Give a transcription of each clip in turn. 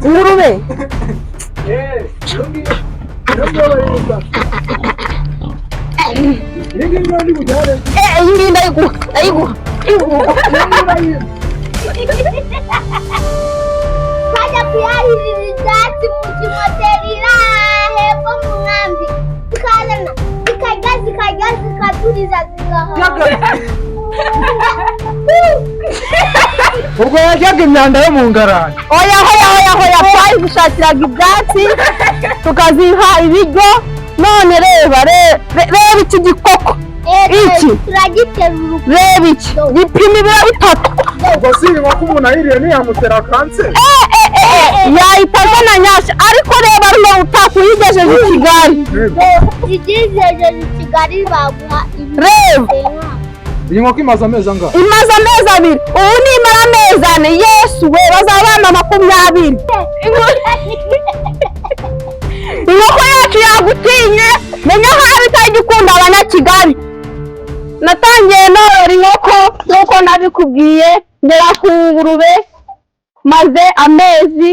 ingurube iyi ndayiguha bajya kuyahirira ibyatsi mu kimoteri hepfo mu nkambi zikazana zikarya zikaturiza zigahaha. ubwo yajyaga imyanda yo mu ngarani. Oya twayigushakiraga ibyatsi tukaziha ibiryo. None reba iki gikoko iki turagiterura reba iki gipima ibiro 3. ubwo si inkoko umuntu ayiriye ntiyamutera kanseri. yahita azana nyashya ariko reba runo utakuyigejeje i Kigali. igizejeje i Kigali baguha reba iyi nkoko imaze amezi angahe? imaze amezi 2. ubu nimara amezi 4 Yesu we bazabana 20. inkoko yacu yagutinye menya nkaho itagikunda abanyakigali. natangiye norora inkoko nk'uko nabikubwiye ngera ku ngurube maze amezi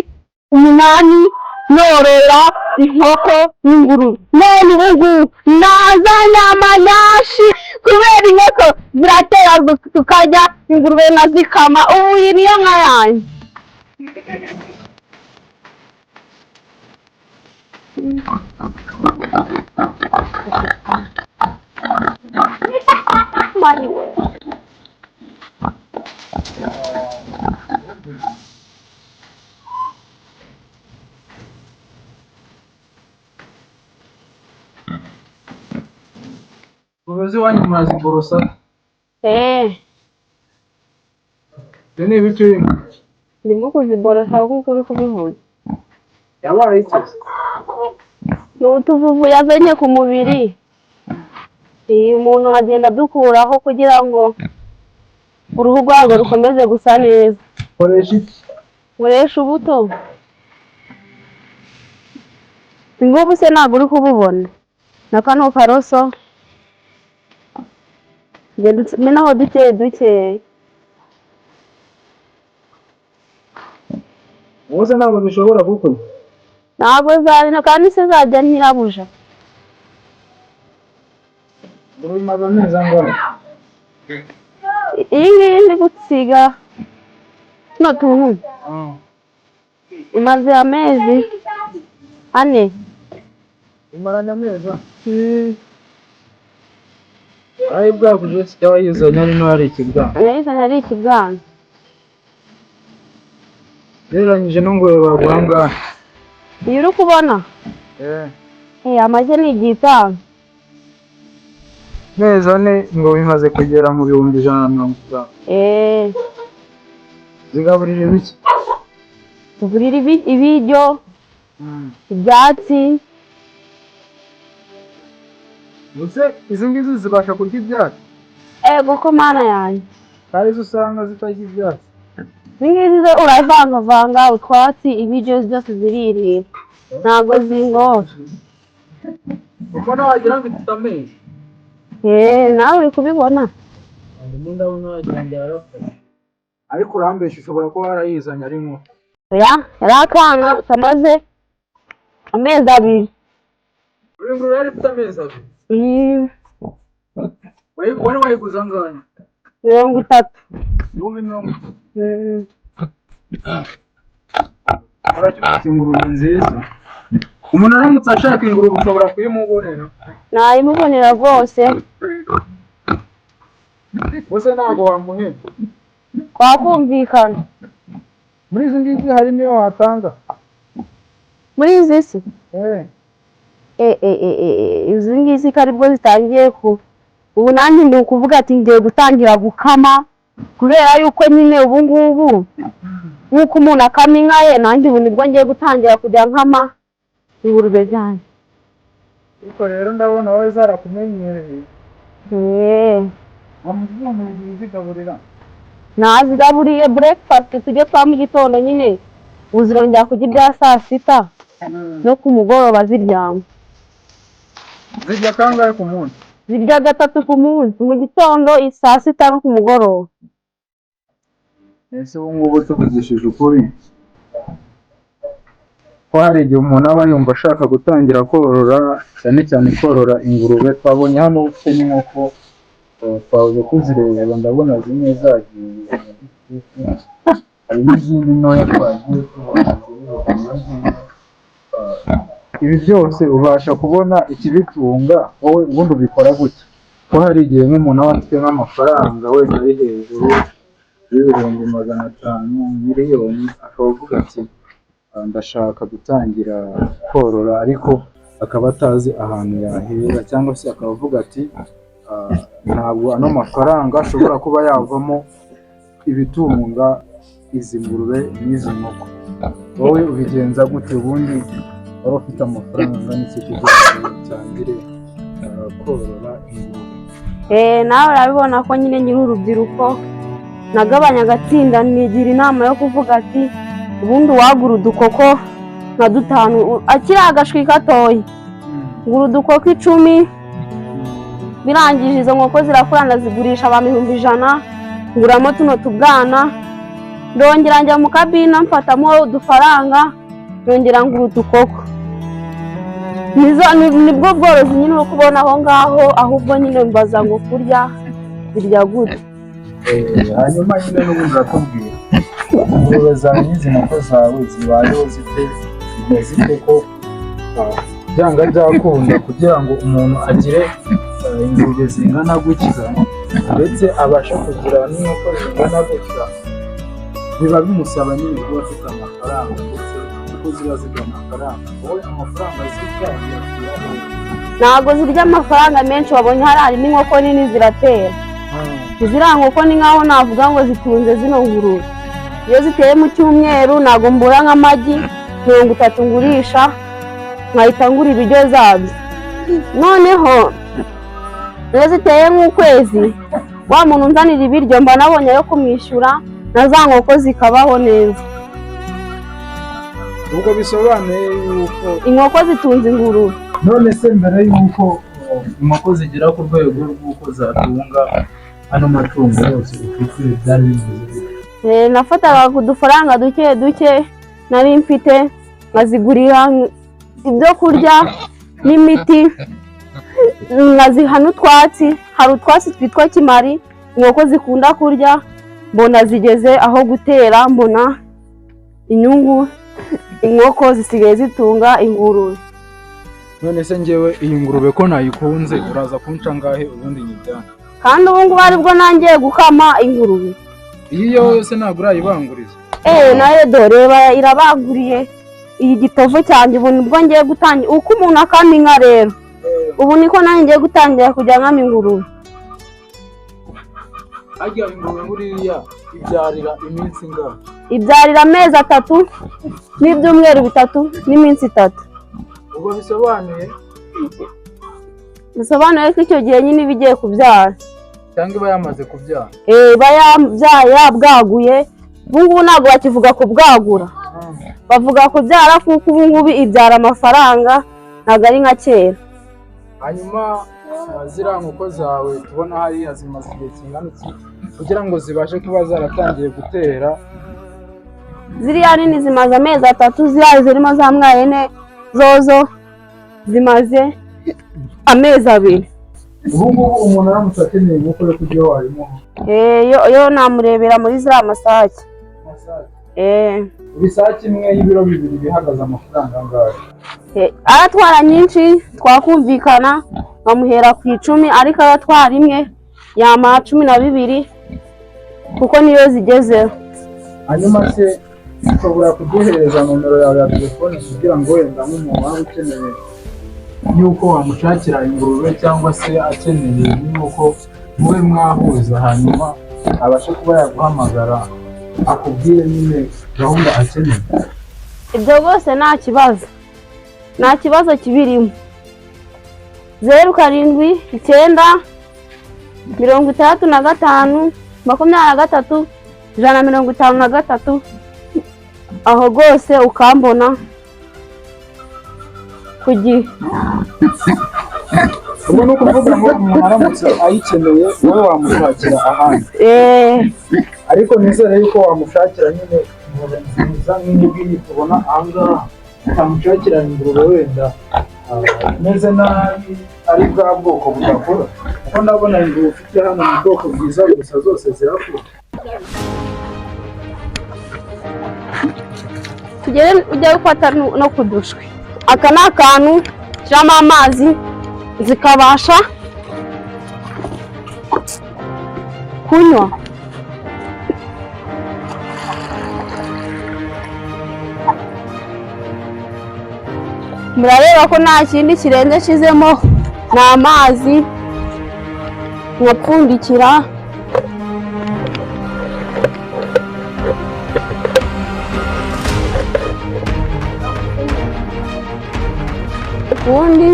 8 norora inkoko n'ingurube. none ubu naza nyama nyashi kubera inkoko ziratera tukarya ingurube nazikama. ubu iyi niyo nka yanjye. ubuzi wanyu mwaziborosa? ibyo ni ibiki urimo? ndimo kuziborosa kuko uri kubivuga. yabaye iki? ni utuvuvu yazanye ku mubiri. umuntu agenda dukuraho kugira ngo uruhu rwawe rukomeze gusa neza. koresha iki? nkoresha ubuto. ngubu se ntabwo uri kububona na kano karoso menaho duke. Wose ntabwo bishobora gukora? ntabwo zabina kandi se zajya nyirabuja. ubimaze amezi angahe? iyi ngiyi ndi gusiga tuno tuntu imaze amezi 4. imaranye amezi? aho bwaguje se wayizanye ari no ari ikibwana? yayizanye ari ikibwana. gereranyije n'ingurube baguha angahe? iyo uri kubona amagi ni 5. amezi 4 ngo bimaze kugera mu 150. zigaburira ibiki? tuburira ibiryo ibyatsi. Ese izi ngizi zibasha kurya ibyatsi? ego ko mana yanjye. kandi zo usanga zitarya ibyatsi. izi ngizi uravangavanga utwatsi ibiryo byose ziririra ntabwo zingora. uko nawagira ngo ifite amezi? nawe uri kubibona. ndabona wagira ngo yarafashe. ariko urambeshya ushobora kuba warayizanye ari nko yari akana kamaze amezi 2. uri ngurube yari ifite amezi 2? wari wayiguze angahe? 30. uracyafite ingurube nziza. umuntu aramutse ashaka ingurube ushobora kuyimubonera? nayimubonera rwose. bose ntabwo wamuhemba? twakumvikana. muri izi ngizi hari niyo watanga? muri izi si izi ngizi ko aribwo zitangiye ubu nanjye ndi kuvuga ati ngiye gutangira gukama kubera yuko nyine ubu ngubu nk'uko umuntu akama inka ye nanjye ubu nibwo ngiye gutangira kujya nkama ingurube zanjye. ariko rero ndabona wowe zarakumenyereye. wamuzigaburira zigaburira? nazigaburiye breakfast tujye twa mu gitondo nyine uzirongera kurya ibya saa sita no ku mugoroba ziryama. zirya kangahe ku munsi? zirya 3 ku munsi, mu gitondo, saa sita no ku mugoroba. ese ubu ngubu tuvugishije ukuri ko hari igihe umuntu aba yumva ashaka gutangira korora, cyane cyane korora ingurube. Twabonye hano ufite n'inkoko twaje kuzireba, ndabona zimwe zagiye, hari n'izindi ntoya twagiye tubona. Ibi byose ubasha kubona ikibitunga wowe ubundi ubikora gutya? Ko hari igihe nk'umuntu aba afite nk'amafaranga wenda ari hejuru y'ibihumbi 500, miliyoni, akavuga ati ndashaka gutangira korora, ariko akaba atazi ahantu yahera, cyangwa se akaba avuga ati ntabwo ano mafaranga ashobora kuba yavamo ibitunga izi ngurube n'izi nkoko. Wowe ubigenza gute ubundi waba ufite amafaranga angana iki kugira ngo utangire korora ingurube? Nawe urabibona ko nyine nyiri urubyiruko nagabanya agatsinda, nigira inama yo kuvuga ati ubundi wagura udukoko nka 5 akiri agashwi gatoya, ngura udukoko 10, birangije izo nkoko zirakura ndazigurisha abantu 100, nguramo tuno tubwana, ndongera njya mu kabina mfatamo udufaranga, ndongera ngura udukoko. Nibwo bworozi nyine uri kubona aho ngaho, ahubwo nyine mbaza ngo kurya birya gute. Hanyuma nyine n'ubundi uratubwira ingurube zawe n'izi nkoko zawe zibayeho zite ko byanga byakunda kugira ngo umuntu agire ingurube zingana gutya ndetse abasha kugira n'inkoko zingana gutya? Biba bimusaba nyine kuba afite amafaranga, ndetse kuko ziba zirya amafaranga. Wowe amafaranga zirya ntabwo zirya amafaranga menshi, wabonye hari n'inkoko nini ziratera. Ziriya nkoko ni nkaho navuga ngo zitunze zino ngurube. Iyo ziteye mu cyumweru ntabwo mbura nk'amagi 30 ngurisha, nkahita ngura ibiryo zabyo. Noneho iyo ziteye nk'ukwezi, wa muntu unzanira ibiryo mba nabonye yo kumwishyura, na za nkoko zikabaho neza. ubwo bisobanuye yuko inkoko zitunze ingurube. None se mbere yuko inkoko zigera ku rwego rw'uko zatunga ano matungo yose ufite, byari bimeze? Nafataga udufaranga duke duke nari mfite, nkazigurira ibyo kurya n'imiti, nkaziha n'utwatsi. Hari utwatsi twitwa kimari inkoko zikunda kurya, mbona zigeze aho gutera, mbona inyungu, inkoko zisigaye zitunga ingurube. None se njyewe iyi ngurube ko nayikunze, uraza kunca ngahe ubundi nyijyane? Kandi ubu ngubu aribwo nangiye gukama ingurube. Iyi yose ntabwo urayibanguriza? Nayo dore irabanguriye. Iyi gitovu cyanjye ubu nibwo ngiye gutangira. Uko umuntu akama inka rero, ubu niko nanjye ngiye gutangira kujya nkama ingurube. Ajya ingurube buriya ibyarira iminsi ingahe? Ibyarira amezi 3 n'ibyumweru 3 n'iminsi 3. Ubwo bisobanuye ko icyo gihe nyine bigiye kubyara, cyangwa iba yamaze kubyara? Iba yabwaguye. Ubu ngubu ntabwo bakivuga kubwagura, bavuga kubyara, kuko ubu ngubu ibyara amafaranga, ntabwo ari nka kera. Hanyuma ziriya nkoko zawe tubona hariya zimaze igihe kingana iki kugira ngo zibashe kuba zaratangiye gutera? Ziriya nini zimaze amezi 3, ziriya zirimo za mwayene zozo zimaze amezi 2. Ubu ngubu umuntu aramutse akeneye inkoko yo kurya wayimuha? Yo namurebera muri ziriya masake. Ibisake imwe y'ibiro 2 bihagaze amafaranga angahe? Aratwara nyinshi twakumvikana nkamuhera ku 10, ariko aratwara imwe yama 12 kuko niyo zigezeho. Hanyuma se ushobora kuduhereza nomero yawe ya telefone kugira ngo wenda nk'umuntu waba ukeneye yuko wamushakira ingurube, cyangwa se akeneye yuko mube mwahuza, hanyuma abashe kuba yaguhamagara akubwire nyine gahunda akeneye? Ibyo rwose nta kibazo kibirimo. 07 9 65 23 153, aho rwose ukambona ku gihe. Ubwo ni ukuvuga ngo umuntu aramutse ayikeneye wowe wamushakira ahandi? Ariko nizere yuko wamushakira nyine ingurube nziza nk'iyi tubona aha ngaha. nkamushakira ingurube wenda imeze nabi ari bwa bwoko budakura, kuko ndabona ingurube ufite hano mu bwoko bwiza gusa zose zirakura. tugere ujya gufata no kudushwe. Aka ni akantu shyiramo amazi zikabasha kunywa. Murareba ko nta kindi kirenze shizemo, ni amazi nkapfundikira. Ubundi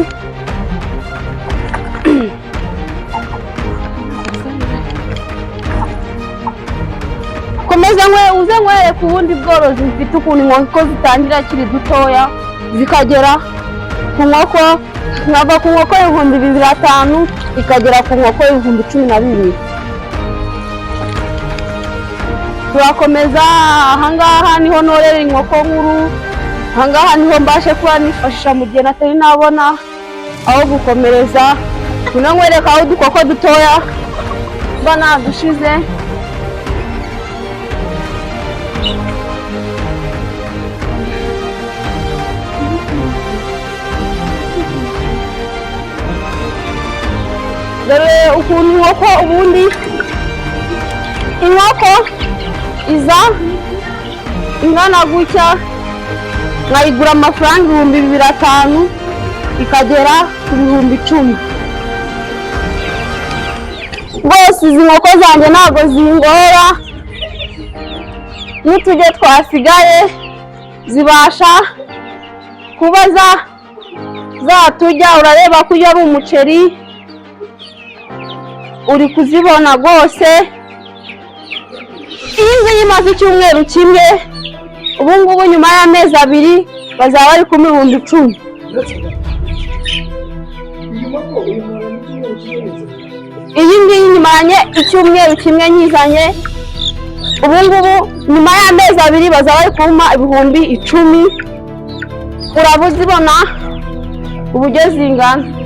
komeza uze nkwereke ubundi bworozi mfite ukuntu inkoko zitangira akiri dutoya zikagera ku nkoko, nkava ku nkoko 2500 ikagera ku nkoko 12,000. Turakomeza. Ahangaha niho norera inkoko nkuru, ahangaha niho mbashe kuba nifashisha mu gihe natari nabona aho gukomereza. Nkwereka aho udukoko dutoya mba nadushize. Dore ukuntu inkoko ubundi inkoko iza ingana gutya, nkayigura amafaranga 2,500 ikagera ku 10,000. Rwose izi nkoko zanjye ntabwo zingora, n'utujye twasigaye zibasha kuba zatujya. Urareba ko iyo ari umuceri uri kuzibona rwose. Iyi ngiyi imaze icyumweru kimwe, ubu ngubu nyuma y'amezi 2 bazaba bari ku 10,000. Iyi ngiyi nyimaranye icyumweru kimwe nyizanye, ubu ngubu nyuma y'amezi 2 bazaba bari kumpa 10,000. Urabuzibona uburyo zingana.